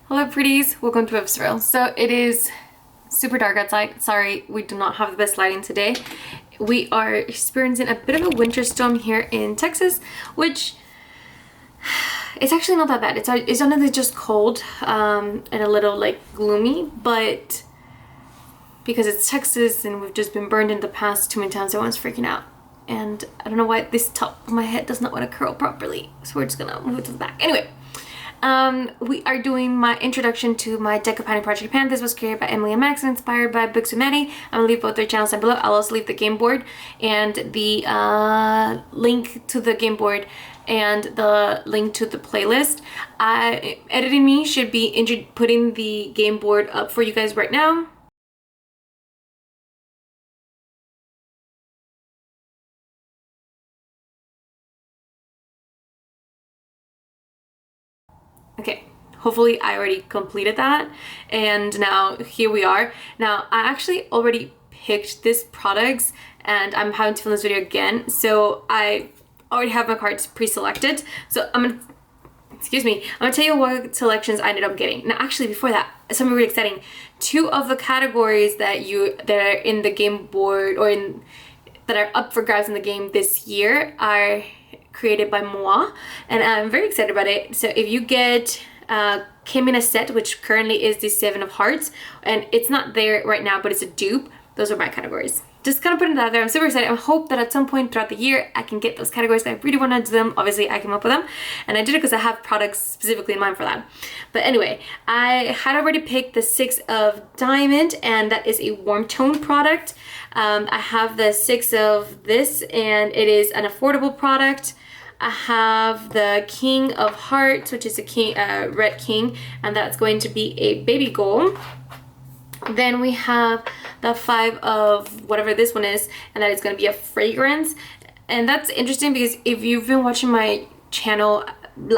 Hello pretties, welcome to Israel. So it is super dark outside. Sorry, we do not have the best lighting today. We are experiencing a bit of a winter storm here in Texas, which it's actually not that bad. It's honestly just cold and a little like gloomy, but because it's Texas and we've just been burned in the past too many times, everyone's freaking out. And I don't know why this top of my head does not want to curl properly, so we're just gonna move it to the back. Anyway. We are doing my introduction to my deck of painting project Japan. This was created by Emily and Max and inspired by Books with Maddie. I'm gonna leave both their channels down below. I'll also leave the game board and the link to the game board and the link to the playlist. Editing me should be putting the game board up for you guys right now. Okay, hopefully I already completed that, and now here we are. Now I actually already picked these products and I'm having to film this video again, so I already have my cards pre-selected. So I'm gonna tell you what selections I ended up getting. Now actually before that, something really exciting. Two of the categories that are in the game board that are up for grabs in the game this year are created by Moi, and I'm very excited about it. So if you get came in a set, which currently is the 7 of Hearts, and it's not there right now, but it's a dupe. Those are my categories. Just kind of putting that out there. I'm super excited. I hope that at some point throughout the year I can get those categories. I really want to do them. Obviously I came up with them and I did it because I have products specifically in mind for that. But anyway, I had already picked the 6 of Diamond, and that is a warm tone product. I have the 6 of this, and it is an affordable product. I have the King of Hearts, which is a red king, and that's going to be a baby goal. Then we have the 5 of whatever this one is, and that is going to be a fragrance. And that's interesting because if you've been watching my channel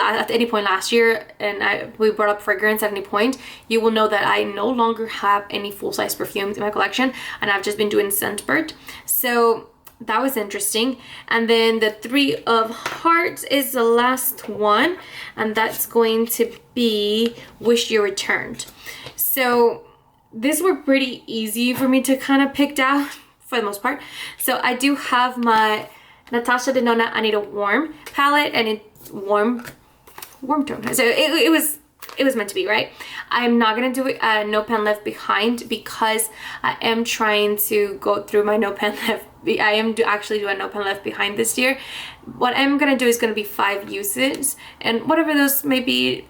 at any point last year and we brought up fragrance at any point, you will know that I no longer have any full-size perfumes in my collection, and I've just been doing Scentbird. So that was interesting. And then the 3 of Hearts is the last one, and that's going to be Wish You Returned. So these were pretty easy for me to kind of pick out for the most part. So I do have my Natasha Denona I Need a Warm palette, and it's warm tone. So it was meant to be, right? I'm not gonna do No Pen Left Behind because I am trying to go through my No Pen Left. I am actually doing No Pen Left Behind this year. What I'm gonna do is gonna be 5 uses, and whatever those may be,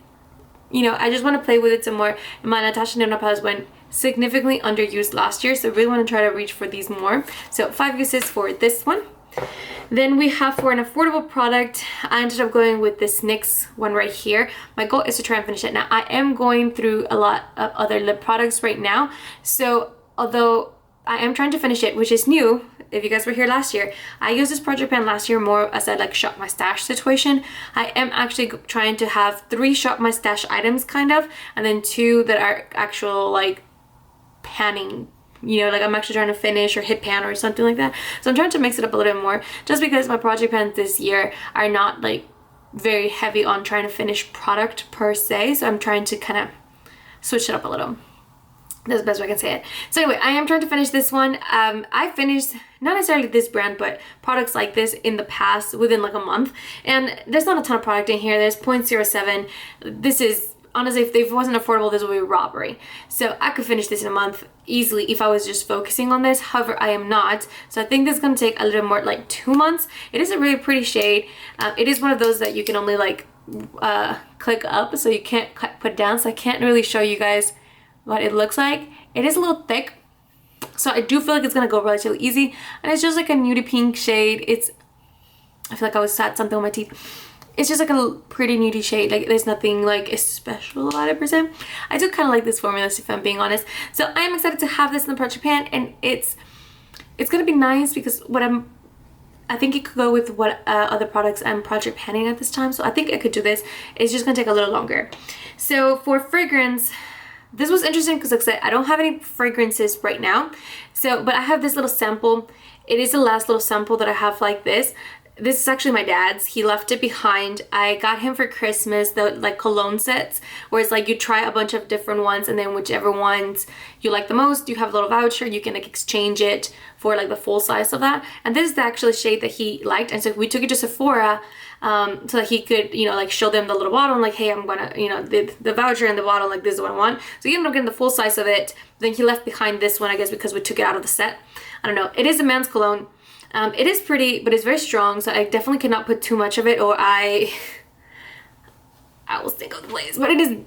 you know, I just want to play with it some more. My Natasha Denona palettes went significantly underused last year, so I really want to try to reach for these more. So 5 uses for this one. Then we have, for an affordable product, I ended up going with this NYX one right here. My goal is to try and finish it. Now I am going through a lot of other lip products right now, so although I am trying to finish it, which is new, if you guys were here last year, I used this project pen last year more as a like shop my stash situation. I am actually trying to have 3 shop my stash items kind of, and then 2 that are actual like panning, you know, like I'm actually trying to finish or hit pan or something like that. So I'm trying to mix it up a little bit more, just because my project pens this year are not like very heavy on trying to finish product per se. So I'm trying to kind of switch it up a little. That's the best way I can say it. So anyway, I am trying to finish this one. I finished not necessarily this brand, but products like this in the past within like a month. And there's not a ton of product in here. There's 0.07. This is, honestly, if it wasn't affordable, this would be robbery. So I could finish this in a month easily if I was just focusing on this. However, I am not. So I think this is going to take a little more, like 2 months. It is a really pretty shade. It is one of those that you can only like click up, so you can't put down. So I can't really show you guys what it looks like. It is a little thick, so I do feel like it's gonna go relatively easy, and it's just like a nudie pink shade. I feel like I was sat something on my teeth. It's just like a pretty nudie shade. Like there's nothing like special about it per se. I do kind of like this formula, if I'm being honest. So I am excited to have this in the project pan, and it's gonna be nice because I think it could go with what other products I'm project panning at this time. So I think I could do this. It's just gonna take a little longer. So for fragrance, this was interesting because, like I said, I don't have any fragrances right now. So, but I have this little sample. It is the last little sample that I have like this. This is actually my dad's. He left it behind. I got him for Christmas the like cologne sets, where it's like you try a bunch of different ones, and then whichever ones you like the most, you have a little voucher. You can like exchange it for like the full size of that. And this is the actual shade that he liked, and so we took it to Sephora so that he could, you know, like show them the little bottle and like, hey, I'm gonna, you know, the voucher and the bottle, like this is what I want. So he ended up getting the full size of it. Then he left behind this one, I guess, because we took it out of the set. I don't know. It is a man's cologne. It is pretty, but it's very strong, so I definitely cannot put too much of it, or I will stink of the place. But it is,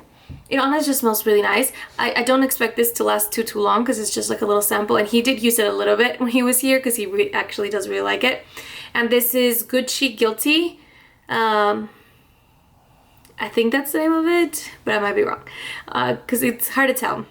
it honestly just smells really nice. I don't expect this to last too long because it's just like a little sample, and he did use it a little bit when he was here because he actually does really like it. And this is Good Chic Guilty. I think that's the name of it, but I might be wrong because it's hard to tell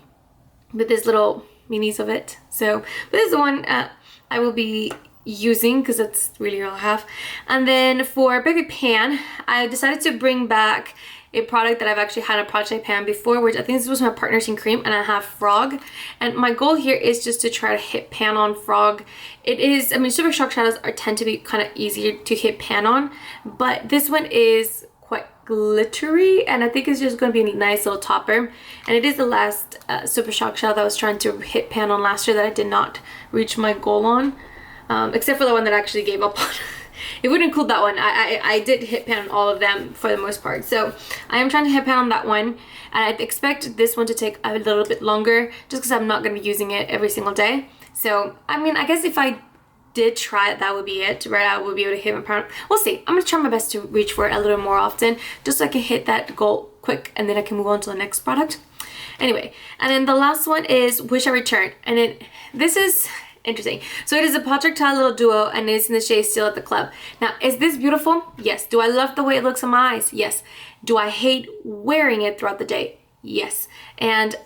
with this little minis of it. So, but this is the one I will be using because that's really all I have. And then for Baby Pan, I decided to bring back a product that I've actually had a Project Pan before, which I think this was my Partners Cream, and I have Frog. And my goal here is just to try to hit pan on Frog. It is, I mean, Super Shock shadows tend to be kind of easier to hit pan on, but this one is quite glittery, and I think it's just going to be a nice little topper. And it is the last Super Shock shadow that I was trying to hit pan on last year that I did not reach my goal on. Except for the one that I actually gave up on. It wouldn't include that one. I did hit pan on all of them for the most part. So I am trying to hit pan on that one. And I expect this one to take a little bit longer just because I'm not going to be using it every single day. So, I mean, I guess if I did try it, that would be it, right? I would be able to hit my pan. We'll see. I'm going to try my best to reach for it a little more often just so I can hit that goal quick and then I can move on to the next product. Anyway, and then the last one is Wish I Returned. And then this is interesting. So it is a projectile little duo, and it's in the shade Still at the Club. Now, is this beautiful? Yes. Do I love the way it looks on my eyes? Yes. Do I hate wearing it throughout the day? Yes. And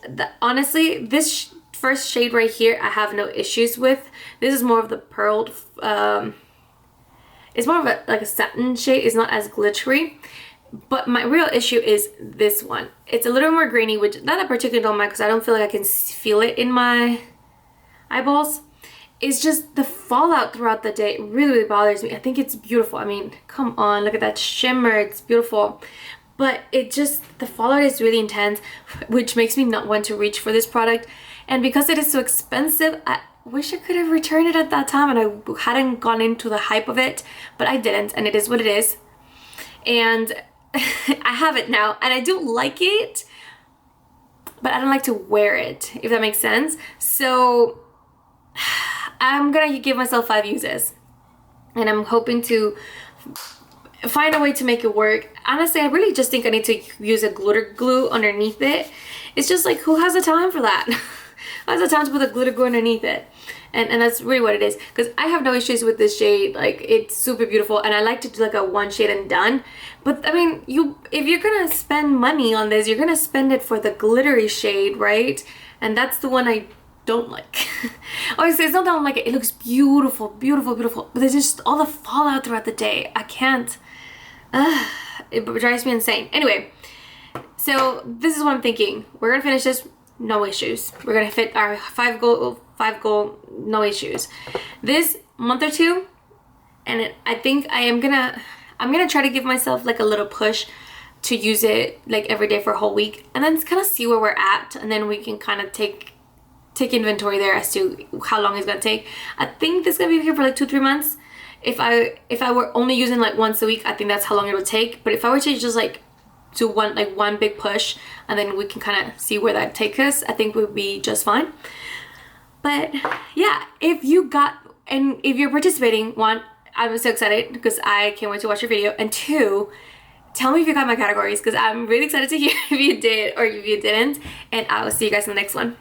honestly, this first shade right here, I have no issues with. This is more of the pearled, it's more of a, like a satin shade. It's not as glittery. But my real issue is this one. It's a little more grainy, which that I particularly don't mind because I don't feel like I can feel it in my eyeballs. It's just the fallout throughout the day really, really bothers me. I think it's beautiful. I mean, come on, look at that shimmer. It's beautiful. But it just, the fallout is really intense, which makes me not want to reach for this product. And because it is so expensive, I wish I could have returned it at that time and I hadn't gone into the hype of it, but I didn't, and it is what it is. And I have it now, and I do like it, but I don't like to wear it, if that makes sense. So I'm gonna give myself 5 uses, and I'm hoping to find a way to make it work. Honestly, I really just think I need to use a glitter glue underneath it. It's just like, who has the time for that? Who has the time to put a glitter glue underneath it? And that's really what it is, because I have no issues with this shade. Like, it's super beautiful, and I like to do like a one shade and done. But I mean, if you're gonna spend money on this, you're gonna spend it for the glittery shade, right? And that's the one I don't like. Obviously, it's not that I don't like it. It looks beautiful, beautiful, beautiful. But there's just all the fallout throughout the day. I can't. It drives me insane. Anyway, so this is what I'm thinking. We're gonna finish this, no issues. We're gonna fit our 5 goal, no issues. This month or two, and I think I'm gonna try to give myself like a little push to use it like every day for a whole week, and then kind of see where we're at, and then we can kind of take inventory there as to how long it's gonna take. I think this is gonna be here for like 2-3 months. If I were only using like once a week, I think that's how long it would take. But if I were to just like do one big push, and then we can kind of see where that takes us, I think we'd be just fine. But yeah, if you're participating, one, I'm so excited because I can't wait to watch your video, and 2, tell me if you got my categories because I'm really excited to hear if you did or if you didn't, and I will see you guys in the next one.